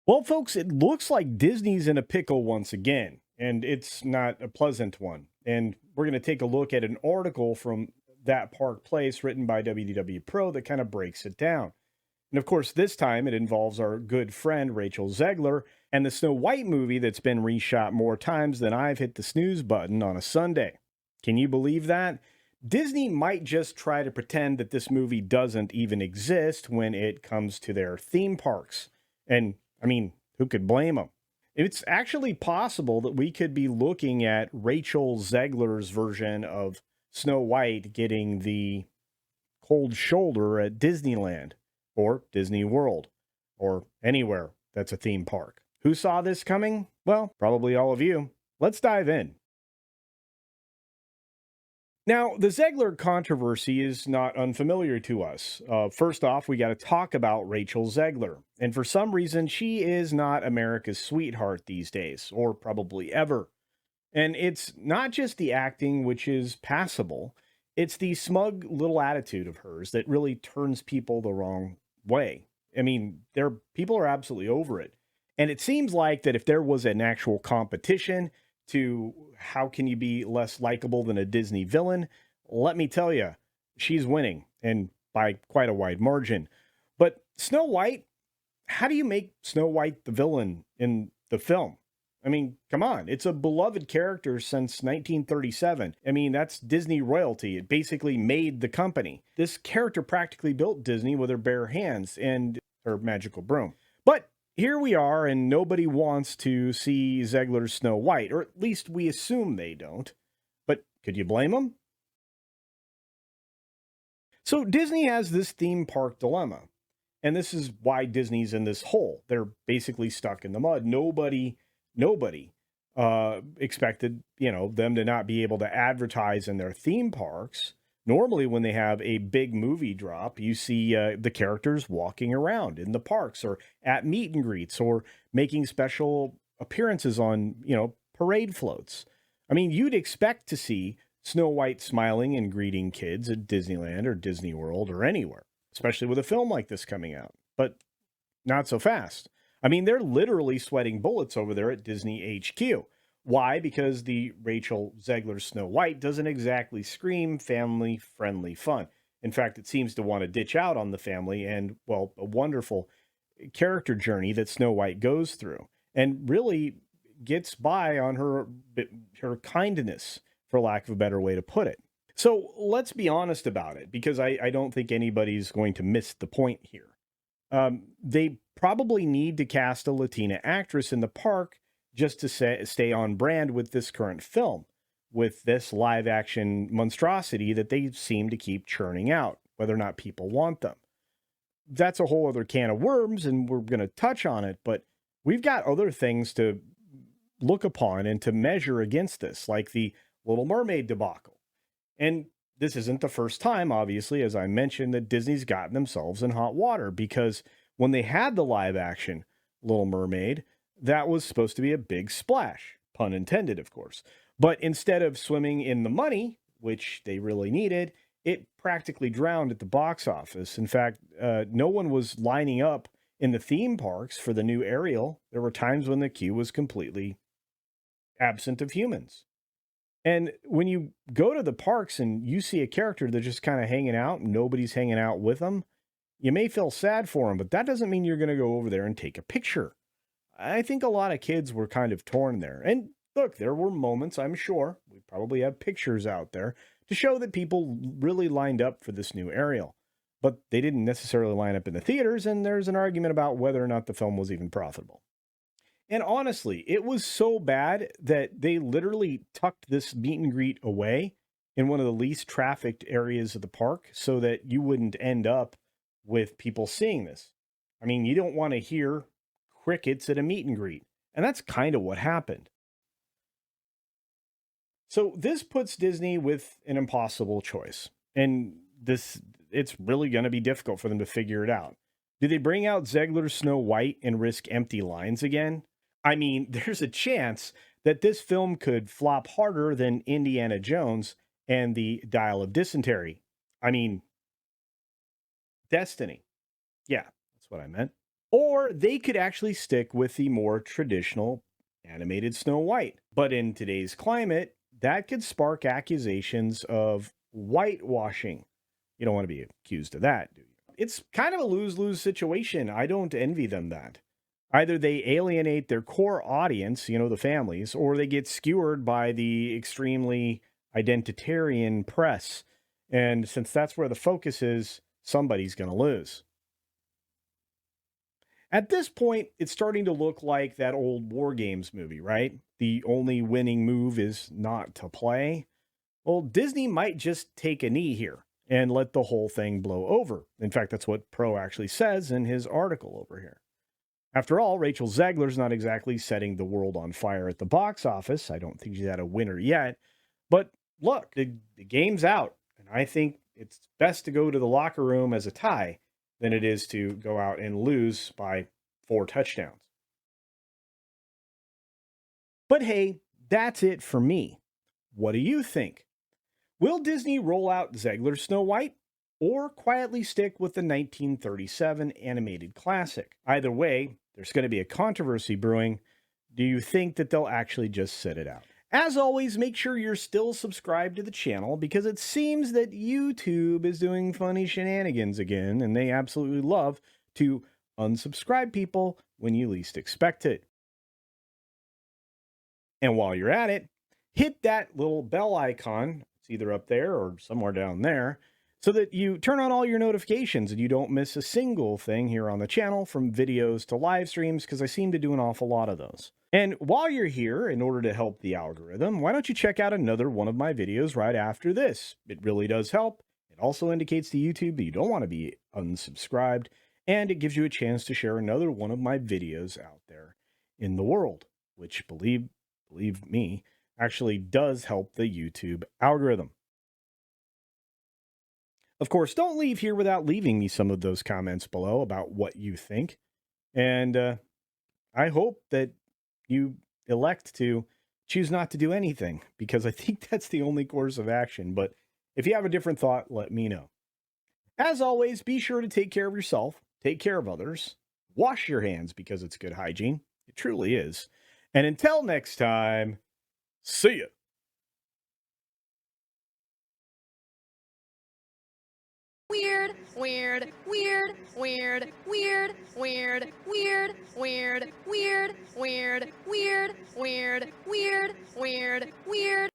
Well, folks, it looks like Disney's in a pickle once again, and it's not a pleasant one. And we're going to take a look at an article from That Park Place written by WDW Pro that kind of breaks it down. And of course, this time it involves our good friend Rachel Zegler and the Snow White movie that's been reshot more times than I've hit the snooze button on a Sunday. Can you believe that? Disney might just try to pretend that this movie doesn't even exist when it comes to their theme parks. And I mean, who could blame them? It's actually possible that we could be looking at Rachel Zegler's version of Snow White getting the cold shoulder at Disneyland or Disney World or anywhere that's a theme park. Who saw this coming? Well, probably all of you. Let's dive in. Now, the Zegler controversy is not unfamiliar to us. First off, we got to talk about Rachel Zegler. And for some reason, she is not America's sweetheart these days, or probably ever. And it's not just the acting, which is passable, it's the smug little attitude of hers that really turns people the wrong way. I mean, people are absolutely over it. And it seems like that if there was an actual competition to how can you be less likable than a Disney villain, let me tell you, she's winning and by quite a wide margin. But Snow White, how do you make Snow White the villain in the film? I mean, come on. It's a beloved character since 1937. I mean, that's Disney royalty. It basically made the company. This character practically built Disney with her bare hands and her magical broom. But here we are, and nobody wants to see Zegler's Snow White, or at least we assume they don't. But could you blame them? So Disney has this theme park dilemma. And this is why Disney's in this hole. They're basically stuck in the mud. Nobody expected, them to not be able to advertise in their theme parks. Normally, when they have a big movie drop, you see the characters walking around in the parks or at meet and greets or making special appearances on, parade floats. I mean, you'd expect to see Snow White smiling and greeting kids at Disneyland or Disney World or anywhere, especially with a film like this coming out. But not so fast. I mean, they're literally sweating bullets over there at Disney HQ. Why? Because the Rachel Zegler Snow White doesn't exactly scream family friendly fun. In fact, it seems to want to ditch out on the family and, well, a wonderful character journey that Snow White goes through and really gets by on her kindness, for lack of a better way to put it. So let's be honest about it, because I don't think anybody's going to miss the point here. They probably need to cast a Latina actress in the park just to stay on brand with this current film, with this live action monstrosity that they seem to keep churning out, whether or not people want them. That's a whole other can of worms, and we're going to touch on it, but we've got other things to look upon and to measure against this, like the Little Mermaid debacle. And this isn't the first time, obviously, as I mentioned, that Disney's gotten themselves in hot water because when they had the live action Little Mermaid, that was supposed to be a big splash, pun intended, of course. But instead of swimming in the money, which they really needed, it practically drowned at the box office. In fact, no one was lining up in the theme parks for the new Ariel. There were times when the queue was completely absent of humans. And when you go to the parks and you see a character that's just kind of hanging out and nobody's hanging out with them, you may feel sad for them, but that doesn't mean you're going to go over there and take a picture. I think a lot of kids were kind of torn there. And look, there were moments, I'm sure, we probably have pictures out there to show that people really lined up for this new Ariel. But they didn't necessarily line up in the theaters, and there's an argument about whether or not the film was even profitable. And honestly, it was so bad that they literally tucked this meet and greet away in one of the least trafficked areas of the park so that you wouldn't end up with people seeing this. I mean, you don't want to hear crickets at a meet and greet. And that's kind of what happened. So this puts Disney with an impossible choice. And it's really going to be difficult for them to figure it out. Do they bring out Zegler's Snow White and risk empty lines again? I mean, there's a chance that this film could flop harder than Indiana Jones and the Dial of Dysentery. I mean, Destiny. Yeah, that's what I meant. Or they could actually stick with the more traditional animated Snow White. But in today's climate, that could spark accusations of whitewashing. You don't want to be accused of that, do you? It's kind of a lose lose situation. I don't envy them that. Either they alienate their core audience, the families, or they get skewered by the extremely identitarian press. And since that's where the focus is, somebody's going to lose. At this point, it's starting to look like that old War Games movie, right? The only winning move is not to play. Well, Disney might just take a knee here and let the whole thing blow over. In fact, that's what Pro actually says in his article over here. After all, Rachel Zegler's not exactly setting the world on fire at the box office. I don't think she's had a winner yet. But look, the game's out. And I think it's best to go to the locker room as a tie than it is to go out and lose by 4 touchdowns. But hey, that's it for me. What do you think? Will Disney roll out Zegler Snow White or quietly stick with the 1937 animated classic? Either way, there's going to be a controversy brewing. Do you think that they'll actually just sit it out? As always, make sure you're still subscribed to the channel because it seems that YouTube is doing funny shenanigans again, and they absolutely love to unsubscribe people when you least expect it. And while you're at it, hit that little bell icon. It's either up there or somewhere down there, so that you turn on all your notifications and you don't miss a single thing here on the channel, from videos to live streams, because I seem to do an awful lot of those. And while you're here, in order to help the algorithm, why don't you check out another one of my videos right after this? It really does help. It also indicates to YouTube that you don't want to be unsubscribed, and it gives you a chance to share another one of my videos out there in the world, which, believe me, actually does help the YouTube algorithm. Of course, don't leave here without leaving me some of those comments below about what you think. And I hope that you elect to choose not to do anything, because I think that's the only course of action. But if you have a different thought, let me know. As always, be sure to take care of yourself, take care of others, wash your hands because it's good hygiene. It truly is. And until next time, see ya. Weird, weird, weird, weird, weird, weird, weird, weird, weird, weird, weird, weird, weird, weird, weird.